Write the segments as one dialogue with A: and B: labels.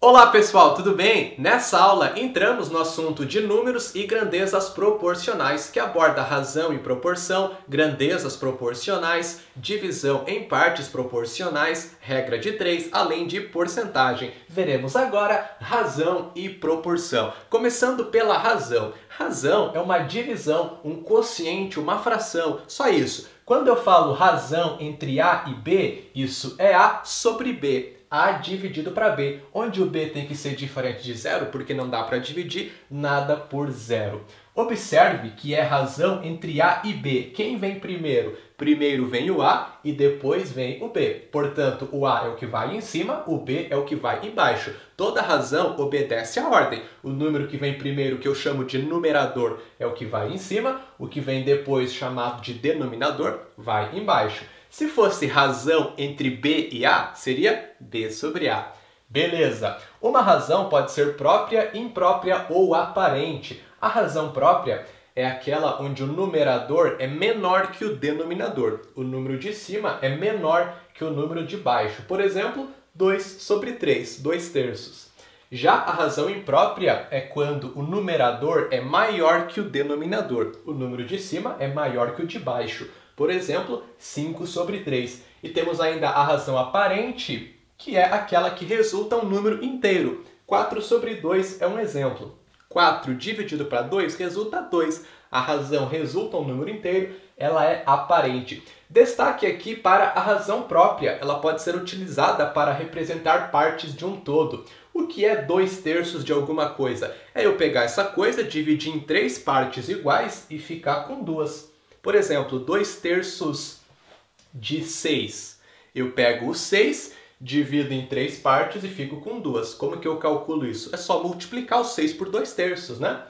A: Olá pessoal, tudo bem? Nessa aula entramos no assunto de números e grandezas proporcionais, que aborda razão e proporção, grandezas proporcionais, divisão em partes proporcionais, regra de 3, além de porcentagem. Veremos agora razão e proporção. Começando pela razão. Razão é uma divisão, um quociente, uma fração, só isso. Quando eu falo razão entre A e B, isso é A sobre B. A dividido para B, onde o B tem que ser diferente de zero, porque não dá para dividir nada por zero. Observe que é razão entre A e B. Quem vem primeiro? Primeiro vem o A e depois vem o B. Portanto, o A é o que vai em cima, o B é o que vai embaixo. Toda razão obedece à ordem. O número que vem primeiro, que eu chamo de numerador, é o que vai em cima. O que vem depois, chamado de denominador, vai embaixo. Se fosse razão entre B e A, seria B sobre A. Beleza. Uma razão pode ser própria, imprópria ou aparente. A razão própria é aquela onde o numerador é menor que o denominador. O número de cima é menor que o número de baixo. Por exemplo, 2 sobre 3, 2 terços. Já a razão imprópria é quando o numerador é maior que o denominador. O número de cima é maior que o de baixo. Por exemplo, 5 sobre 3. E temos ainda a razão aparente, que é aquela que resulta um número inteiro. 4 sobre 2 é um exemplo. 4 dividido para 2 resulta 2. A razão resulta um número inteiro, ela é aparente. Destaque aqui para a razão própria. Ela pode ser utilizada para representar partes de um todo. O que é 2 terços de alguma coisa? É eu pegar essa coisa, dividir em 3 partes iguais e ficar com 2. Por exemplo, 2 terços de 6. Eu pego o 6, divido em 3 partes e fico com 2. Como que eu calculo isso? É só multiplicar o 6 por 2 terços, né?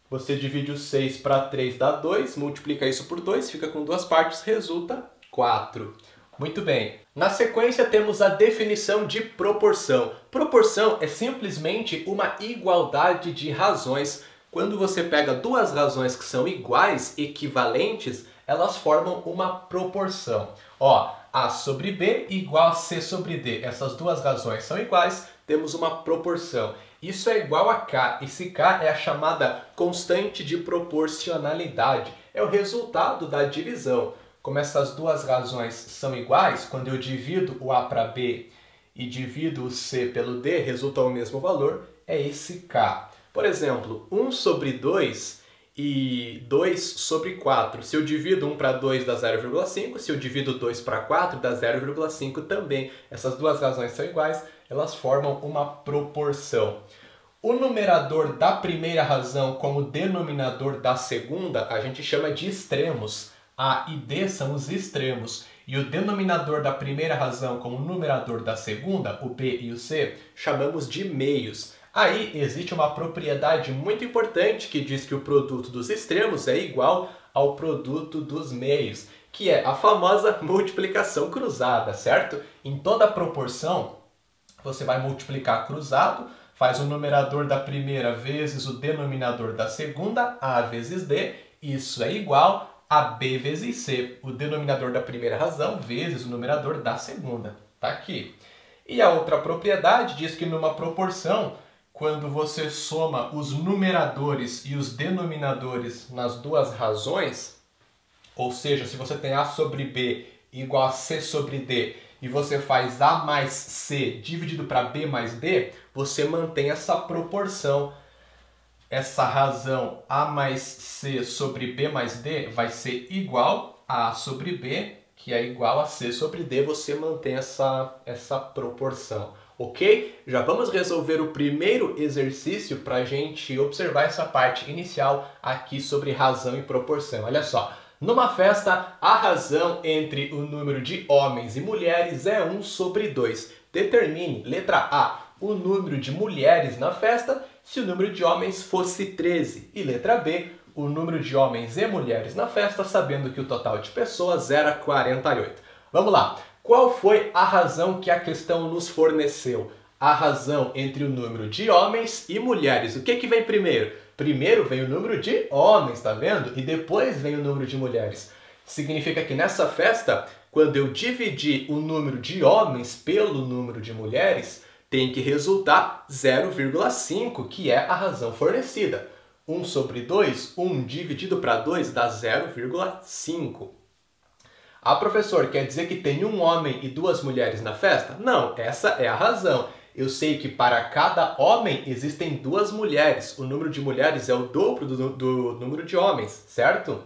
A: Você divide o 6 para 3 dá 2, multiplica isso por 2, fica com 2 partes, resulta 4. Muito bem. Na sequência temos a definição de proporção. Proporção é simplesmente uma igualdade de razões. Quando você pega duas razões que são iguais, equivalentes, elas formam uma proporção. Ó, A sobre B igual a C sobre D. Essas duas razões são iguais, temos uma proporção. Isso é igual a K. Esse K é a chamada constante de proporcionalidade. É o resultado da divisão. Como essas duas razões são iguais, quando eu divido o A para B e divido o C pelo D, resulta o mesmo valor, é esse K. Por exemplo, 1 sobre 2 e 2 sobre 4. Se eu divido 1 para 2 dá 0,5, se eu divido 2 para 4 dá 0,5 também. Essas duas razões são iguais, elas formam uma proporção. O numerador da primeira razão com o denominador da segunda, a gente chama de extremos. A e D são os extremos. E o denominador da primeira razão com o numerador da segunda, o B e o C, chamamos de meios. Aí existe uma propriedade muito importante que diz que o produto dos extremos é igual ao produto dos meios, que é a famosa multiplicação cruzada, certo? Em toda proporção, você vai multiplicar cruzado, faz o numerador da primeira vezes o denominador da segunda, A vezes D, isso é igual a B vezes C, o denominador da primeira razão vezes o numerador da segunda. Tá aqui. E a outra propriedade diz que numa proporção, quando você soma os numeradores e os denominadores nas duas razões, ou seja, se você tem A sobre B igual a C sobre D, e você faz A mais C dividido para B mais D, você mantém essa proporção. Essa razão A mais C sobre B mais D vai ser igual a A sobre B, que é igual a C sobre D, você mantém essa proporção. Ok? Já vamos resolver o primeiro exercício para a gente observar essa parte inicial aqui sobre razão e proporção. Olha só, numa festa, a razão entre o número de homens e mulheres é 1 sobre 2. Determine, letra A, o número de mulheres na festa se o número de homens fosse 13. E letra B, o número de homens e mulheres na festa, sabendo que o total de pessoas era 48. Vamos lá. Qual foi a razão que a questão nos forneceu? A razão entre o número de homens e mulheres. O que vem primeiro? Primeiro vem o número de homens, tá vendo? E depois vem o número de mulheres. Significa que nessa festa, quando eu dividi o número de homens pelo número de mulheres, tem que resultar 0,5, que é a razão fornecida. 1 sobre 2, 1 dividido para 2 dá 0,5. Ah, professor, quer dizer que tem um homem e duas mulheres na festa? Não, essa é a razão. Eu sei que para cada homem existem duas mulheres. O número de mulheres é o dobro do número de homens, certo?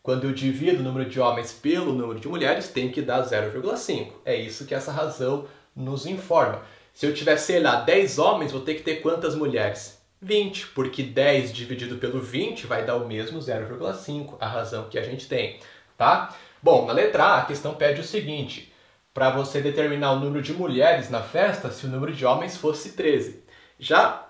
A: Quando eu divido o número de homens pelo número de mulheres, tem que dar 0,5. É isso que essa razão nos informa. Se eu tiver, sei lá, 10 homens, vou ter que ter quantas mulheres? 20, porque 10 dividido pelo 20 vai dar o mesmo 0,5, a razão que a gente tem, tá? Bom, na letra A, a questão pede o seguinte: para você determinar o número de mulheres na festa se o número de homens fosse 13. Já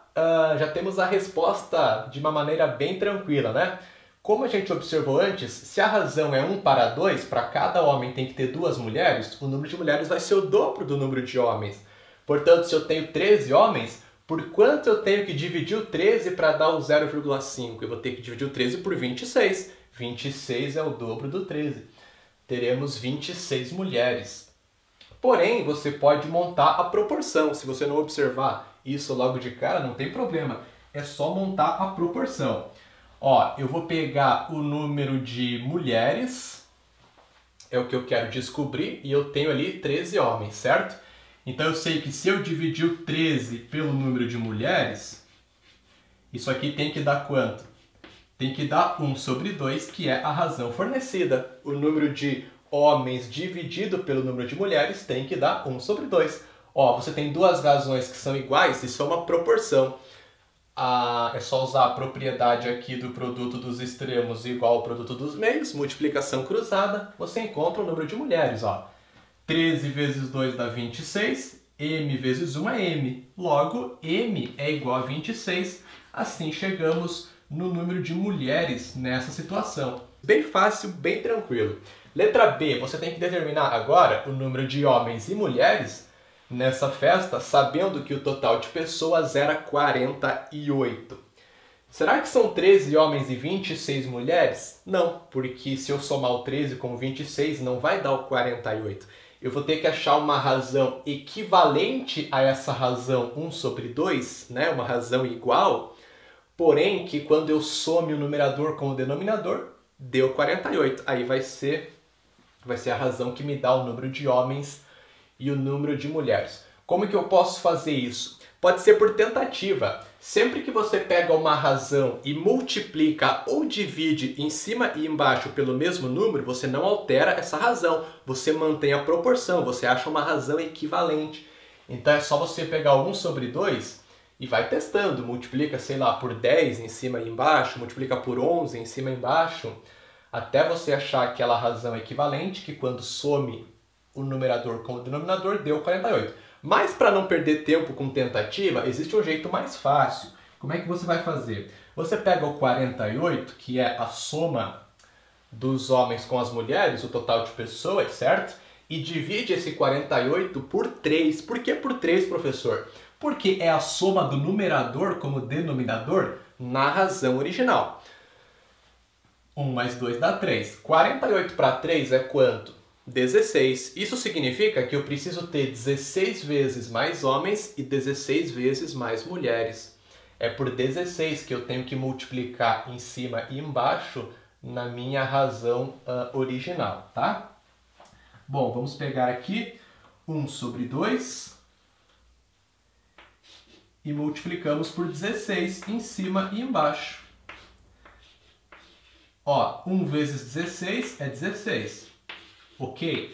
A: temos a resposta de uma maneira bem tranquila, né? Como a gente observou antes, se a razão é 1 para 2, para cada homem tem que ter duas mulheres, o número de mulheres vai ser o dobro do número de homens. Portanto, se eu tenho 13 homens, por quanto eu tenho que dividir o 13 para dar o 0,5? Eu vou ter que dividir o 13 por 26. 26 é o dobro do 13. Teremos 26 mulheres. Porém, você pode montar a proporção. Se você não observar isso logo de cara, não tem problema. É só montar a proporção. Ó, eu vou pegar o número de mulheres, é o que eu quero descobrir, e eu tenho ali 13 homens, certo? Então eu sei que se eu dividir o 13 pelo número de mulheres, isso aqui tem que dar quanto? Tem que dar 1 sobre 2, que é a razão fornecida. O número de homens dividido pelo número de mulheres tem que dar 1 sobre 2. Ó, você tem duas razões que são iguais, isso é uma proporção. É só usar a propriedade aqui do produto dos extremos igual ao produto dos meios, multiplicação cruzada, você encontra o número de mulheres. Ó. 13 vezes 2 dá 26, m vezes 1 é m. Logo, m é igual a 26. Assim chegamos no número de mulheres nessa situação. Bem fácil, bem tranquilo. Letra B, você tem que determinar agora o número de homens e mulheres nessa festa, sabendo que o total de pessoas era 48. Será que são 13 homens e 26 mulheres? Não, porque se eu somar o 13 com o 26 não vai dar o 48. Eu vou ter que achar uma razão equivalente a essa razão 1 sobre 2, né? Uma razão igual, porém que quando eu some o numerador com o denominador, deu 48. Aí vai ser a razão que me dá o número de homens e o número de mulheres. Como que eu posso fazer isso? Pode ser por tentativa. Sempre que você pega uma razão e multiplica ou divide em cima e embaixo pelo mesmo número, você não altera essa razão. Você mantém a proporção, você acha uma razão equivalente. Então é só você pegar 1 sobre 2 e vai testando. Multiplica, sei lá, por 10 em cima e embaixo, multiplica por 11 em cima e embaixo, até você achar aquela razão equivalente que quando some o numerador com o denominador deu 48. Mas para não perder tempo com tentativa, existe um jeito mais fácil. Como é que você vai fazer? Você pega o 48, que é a soma dos homens com as mulheres, o total de pessoas, certo? E divide esse 48 por 3. Por que por 3, professor? Porque é a soma do numerador como denominador na razão original. 1 mais 2 dá 3. 48 para 3 é quanto? 16. Isso significa que eu preciso ter 16 vezes mais homens e 16 vezes mais mulheres. É por 16 que eu tenho que multiplicar em cima e embaixo na minha razão original, tá? Bom, vamos pegar aqui 1 sobre 2 e multiplicamos por 16 em cima e embaixo. Ó, 1 vezes 16 é 16. Ok?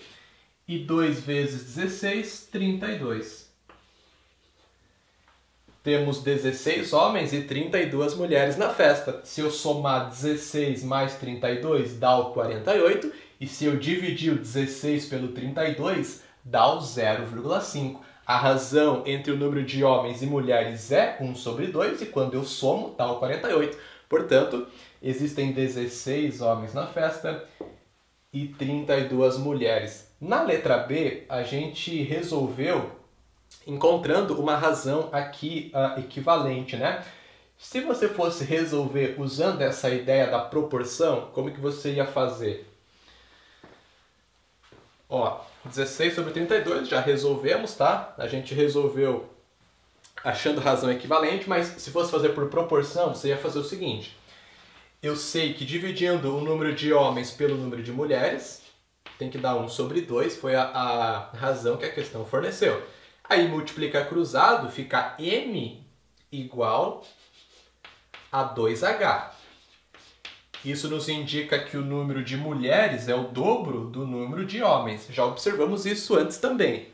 A: E 2 vezes 16, 32. Temos 16 homens e 32 mulheres na festa. Se eu somar 16 mais 32, dá o 48. E se eu dividir o 16 pelo 32, dá o 0,5. A razão entre o número de homens e mulheres é 1 sobre 2. E quando eu somo, dá o 48. Portanto, existem 16 homens na festa e 32 mulheres. Na letra B, a gente resolveu encontrando uma razão aqui equivalente, né? Se você fosse resolver usando essa ideia da proporção, como que você ia fazer? Ó, 16 sobre 32 já resolvemos, tá? A gente resolveu achando razão equivalente, mas se fosse fazer por proporção, você ia fazer o seguinte. Eu sei que dividindo o número de homens pelo número de mulheres, tem que dar 1 sobre 2, foi a razão que a questão forneceu. Aí multiplica cruzado, fica M igual a 2H. Isso nos indica que o número de mulheres é o dobro do número de homens. Já observamos isso antes também.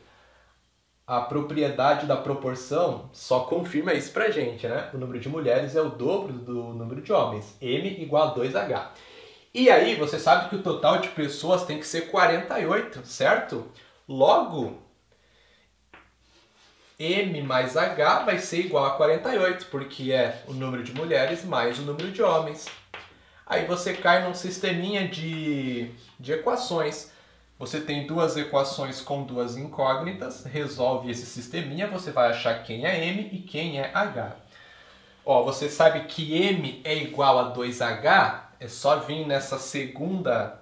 A: A propriedade da proporção só confirma isso pra gente, né? O número de mulheres é o dobro do número de homens. M igual a 2H. E aí, você sabe que o total de pessoas tem que ser 48, certo? Logo, M mais H vai ser igual a 48, porque é o número de mulheres mais o número de homens. Aí você cai num sisteminha de equações. Você tem duas equações com duas incógnitas, resolve esse sisteminha, você vai achar quem é M e quem é H. Ó, você sabe que M é igual a 2H, é só vir nessa segunda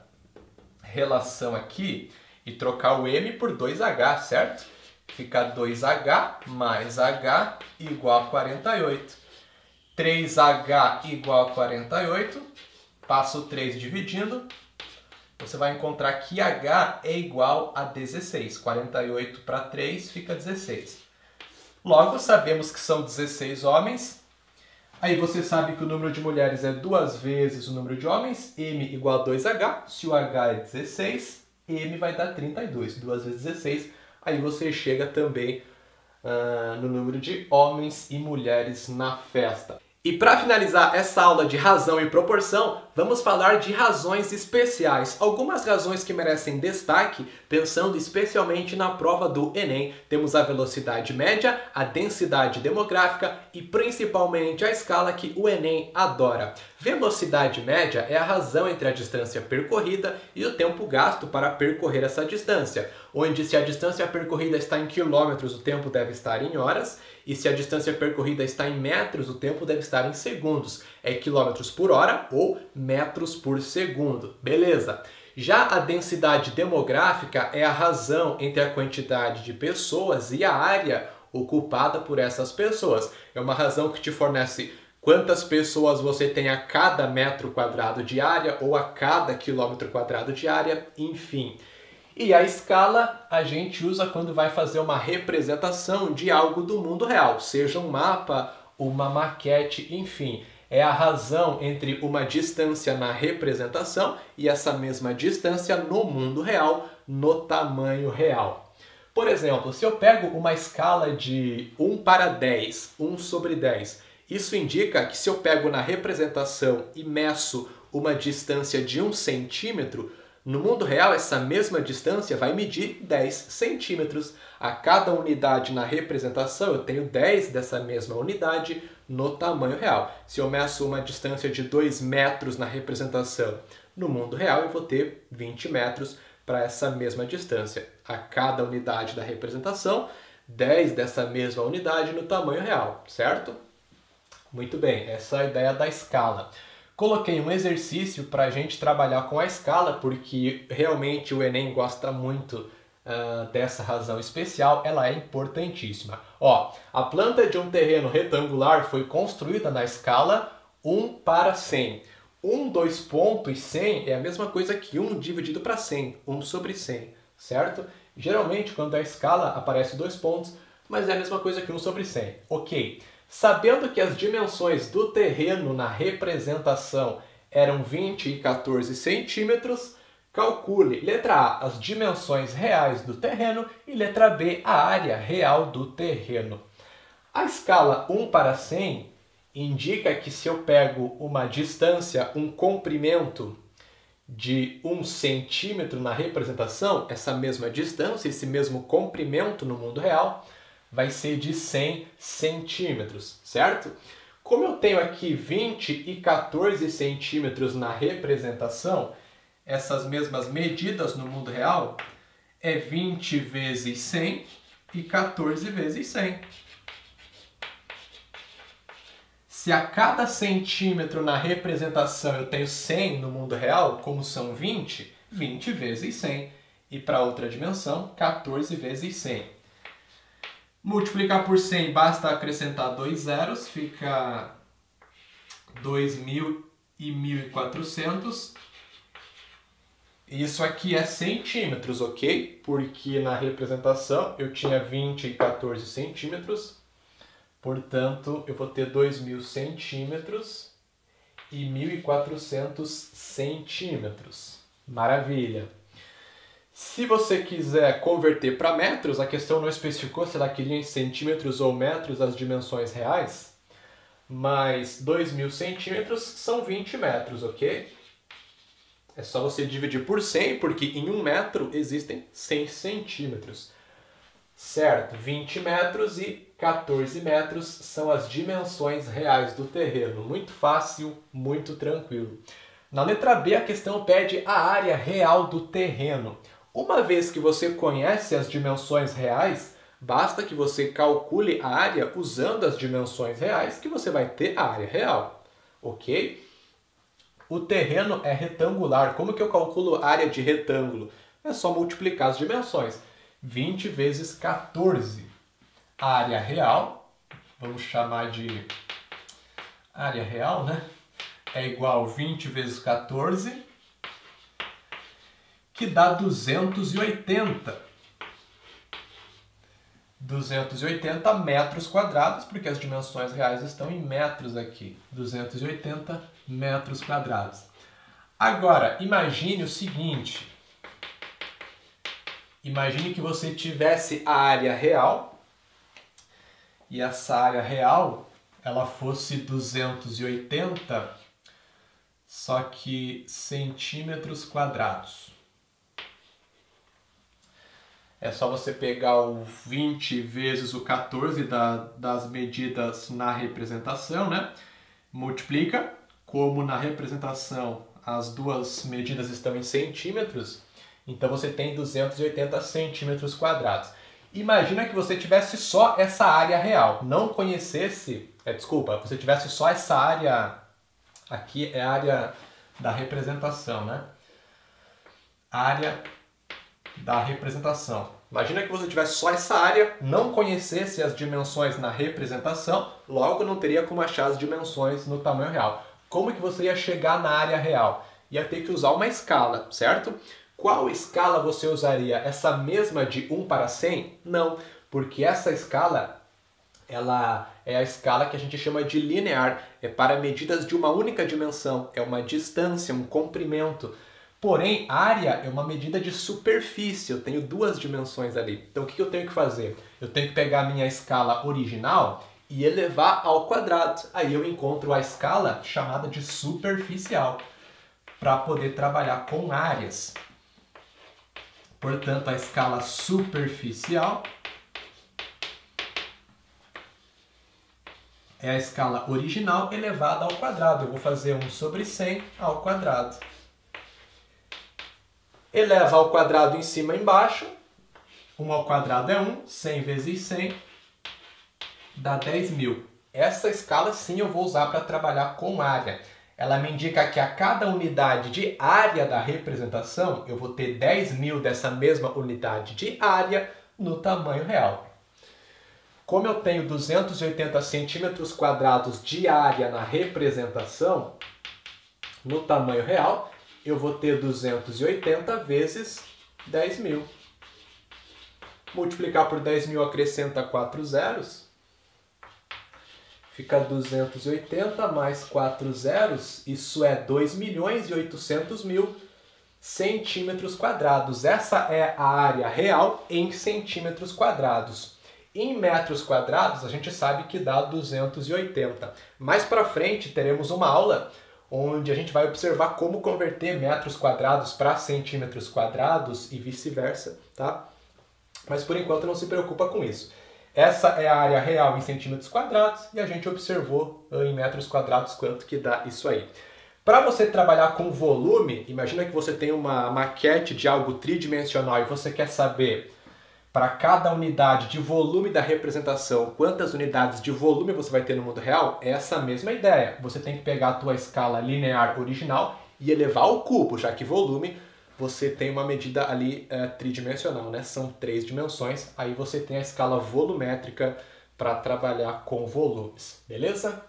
A: relação aqui e trocar o M por 2H, certo? Fica 2H mais H igual a 48. 3H igual a 48, passa o 3 dividindo, você vai encontrar que H é igual a 16. 48 para 3 fica 16. Logo, sabemos que são 16 homens. Aí você sabe que o número de mulheres é 2 vezes o número de homens. M igual a 2H. Se o H é 16, M vai dar 32. 2 vezes 16. Aí você chega também no número de homens e mulheres na festa. E para finalizar essa aula de razão e proporção, vamos falar de razões especiais. Algumas razões que merecem destaque, pensando especialmente na prova do Enem. Temos a velocidade média, a densidade demográfica e principalmente a escala que o Enem adora. Velocidade média é a razão entre a distância percorrida e o tempo gasto para percorrer essa distância, onde se a distância percorrida está em quilômetros, o tempo deve estar em horas, e se a distância percorrida está em metros, o tempo deve estar em segundos. É quilômetros por hora ou metros por segundo. Beleza? Já a densidade demográfica é a razão entre a quantidade de pessoas e a área ocupada por essas pessoas. É uma razão que te fornece quantas pessoas você tem a cada metro quadrado de área ou a cada quilômetro quadrado de área, enfim. E a escala a gente usa quando vai fazer uma representação de algo do mundo real, seja um mapa, uma maquete, enfim. É a razão entre uma distância na representação e essa mesma distância no mundo real, no tamanho real. Por exemplo, se eu pego uma escala de 1 para 10, 1 sobre 10, isso indica que se eu pego na representação e meço uma distância de 1 centímetro, no mundo real, essa mesma distância vai medir 10 centímetros. A cada unidade na representação, eu tenho 10 dessa mesma unidade no tamanho real. Se eu meço uma distância de 2 metros na representação, no mundo real eu vou ter 20 metros para essa mesma distância. A cada unidade da representação, 10 dessa mesma unidade no tamanho real, certo? Muito bem, essa é a ideia da escala. Coloquei um exercício para a gente trabalhar com a escala, porque realmente o Enem gosta muito dessa razão especial, ela é importantíssima. Ó, a planta de um terreno retangular foi construída na escala 1 para 100. 1, 2 pontos e 100 é a mesma coisa que 1 dividido para 100, 1 sobre 100, certo? Geralmente, quando é escala, aparece 2 pontos, mas é a mesma coisa que 1 sobre 100. Ok. Sabendo que as dimensões do terreno na representação eram 20 e 14 centímetros, calcule, letra A, as dimensões reais do terreno e letra B, a área real do terreno. A escala 1 para 100 indica que se eu pego uma distância, um comprimento de 1 centímetro na representação, essa mesma distância, esse mesmo comprimento no mundo real, vai ser de 100 centímetros, certo? Como eu tenho aqui 20 e 14 centímetros na representação, essas mesmas medidas no mundo real é 20 vezes 100 e 14 vezes 100. Se a cada centímetro na representação eu tenho 100 no mundo real, como são 20, 20 vezes 100. E para outra dimensão, 14 vezes 100. Multiplicar por 100, basta acrescentar 2 zeros, fica 2.000 e 1.400. Isso aqui é centímetros, ok? Porque na representação eu tinha 20 e 14 centímetros. Portanto, eu vou ter 2.000 centímetros e 1.400 centímetros. Maravilha! Se você quiser converter para metros, a questão não especificou se ela queria em centímetros ou metros as dimensões reais, mas 2.000 centímetros são 20 metros, ok? É só você dividir por 100, porque em 1 metro existem 100 centímetros. Certo, 20 metros e 14 metros são as dimensões reais do terreno. Muito fácil, muito tranquilo. Na letra B, a questão pede a área real do terreno. Uma vez que você conhece as dimensões reais, basta que você calcule a área usando as dimensões reais, que você vai ter a área real. Ok? O terreno é retangular. Como que eu calculo a área de retângulo? É só multiplicar as dimensões. 20 vezes 14. A área real, vamos chamar de área real, né? É igual a 20 vezes 14, que dá 280. 280 metros quadrados, porque as dimensões reais estão em metros aqui. 280 metros quadrados. Agora, imagine o seguinte. Imagine que você tivesse a área real e essa área real ela fosse 280, só que centímetros quadrados. É só você pegar o 20 vezes o 14 das medidas na representação, né? Multiplica, como na representação as duas medidas estão em centímetros, então você tem 280 centímetros quadrados. Imagina que você tivesse só essa área real, não conhecesse, você tivesse só essa área, aqui é a área da representação, né? Área da representação. Imagina que você tivesse só essa área, não conhecesse as dimensões na representação, logo não teria como achar as dimensões no tamanho real. Como que você ia chegar na área real? Ia ter que usar uma escala, certo? Qual escala você usaria? Essa mesma de 1 para 100? Não, porque essa escala ela é a escala que a gente chama de linear, é para medidas de uma única dimensão, é uma distância, um comprimento. Porém, área é uma medida de superfície, eu tenho duas dimensões ali. Então o que eu tenho que fazer? Eu tenho que pegar a minha escala original e elevar ao quadrado. Aí eu encontro a escala chamada de superficial, para poder trabalhar com áreas. Portanto, a escala superficial é a escala original elevada ao quadrado. Eu vou fazer 1 sobre 100 ao quadrado. Eleva ao quadrado em cima e embaixo. 1 ao quadrado é 1, 100 vezes 100 dá 10.000. Essa escala sim eu vou usar para trabalhar com área. Ela me indica que a cada unidade de área da representação, eu vou ter 10.000 dessa mesma unidade de área no tamanho real. Como eu tenho 280 centímetros quadrados de área na representação, no tamanho real, eu vou ter 280 vezes 10.000. Multiplicar por 10.000 acrescenta 4 zeros. Fica 280 mais 4 zeros, isso é 2.800.000 centímetros quadrados. Essa é a área real em centímetros quadrados. Em metros quadrados, a gente sabe que dá 280. Mais para frente, teremos uma aula onde a gente vai observar como converter metros quadrados para centímetros quadrados e vice-versa, tá? Mas por enquanto não se preocupa com isso. Essa é a área real em centímetros quadrados e a gente observou em metros quadrados quanto que dá isso aí. Para você trabalhar com volume, imagina que você tem uma maquete de algo tridimensional e você quer saber para cada unidade de volume da representação, quantas unidades de volume você vai ter no mundo real, é essa mesma ideia. Você tem que pegar a tua escala linear original e elevar ao cubo, já que volume você tem uma medida ali tridimensional, né? São 3 dimensões, aí você tem a escala volumétrica para trabalhar com volumes, beleza?